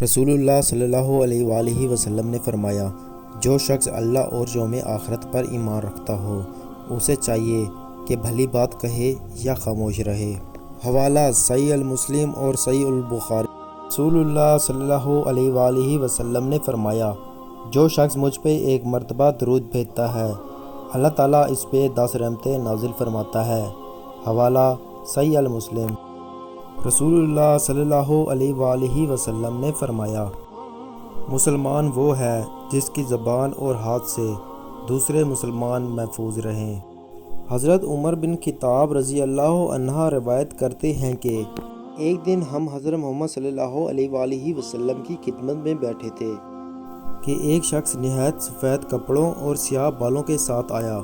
رسول اللہ صلی اللہ علیہ وآلہ وسلم نے فرمایا، جو شخص اللہ اور یوم آخرت پر ایمان رکھتا ہو اسے چاہیے کہ بھلی بات کہے یا خاموش رہے۔ حوالہ صحیح المسلم اور صحیح البخاری۔ رسول اللہ صلی اللہ علیہ وآلہ وسلم نے فرمایا، جو شخص مجھ پہ ایک مرتبہ درود بھیجتا ہے اللہ تعالیٰ اس پہ 10 رحمتیں نازل فرماتا ہے۔ حوالہ صحیح المسلم۔ رسول اللہ صلی اللہ علیہ وآلہ وسلم نے فرمایا، مسلمان وہ ہے جس کی زبان اور ہاتھ سے دوسرے مسلمان محفوظ رہیں۔ حضرت عمر بن خطاب رضی اللہ عنہ روایت کرتے ہیں کہ ایک دن ہم حضرت محمد صلی اللہ علیہ وآلہ وسلم کی خدمت میں بیٹھے تھے کہ ایک شخص نہایت سفید کپڑوں اور سیاہ بالوں کے ساتھ آیا۔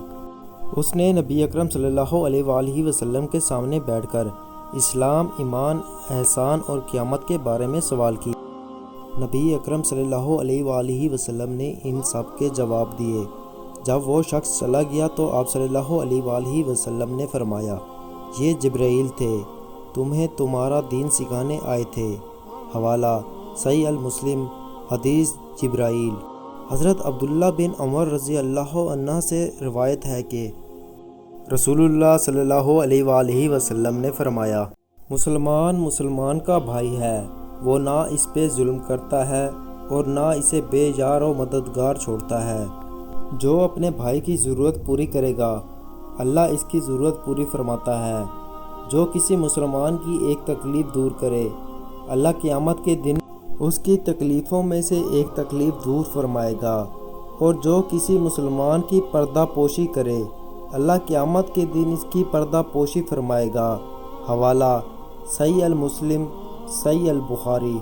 اس نے نبی اکرم صلی اللہ علیہ وآلہ وسلم کے سامنے بیٹھ کر اسلام، ایمان، احسان اور قیامت کے بارے میں سوال کیا۔ نبی اکرم صلی اللہ علیہ وآلہ وسلم نے ان سب کے جواب دیے۔ جب وہ شخص چلا گیا تو آپ صلی اللہ علیہ وآلہ وسلم نے فرمایا، یہ جبرائیل تھے، تمہیں تمہارا دین سکھانے آئے تھے۔ حوالہ صحیح المسلم۔ حدیث جبرائیل۔ حضرت عبداللہ بن عمر رضی اللہ عنہ سے روایت ہے کہ رسول اللہ صلی اللہ علیہ وآلہ وسلم نے فرمایا، مسلمان کا بھائی ہے، وہ نہ اس پہ ظلم کرتا ہے اور نہ اسے بے یار و مددگار چھوڑتا ہے۔ جو اپنے بھائی کی ضرورت پوری کرے گا اللہ اس کی ضرورت پوری فرماتا ہے۔ جو کسی مسلمان کی ایک تکلیف دور کرے اللہ قیامت کے دن اس کی تکلیفوں میں سے ایک تکلیف دور فرمائے گا، اور جو کسی مسلمان کی پردہ پوشی کرے اللہ قیامت کے دن اس کی پردہ پوشی فرمائے گا۔ حوالہ صحیح المسلم، صحیح البخاری۔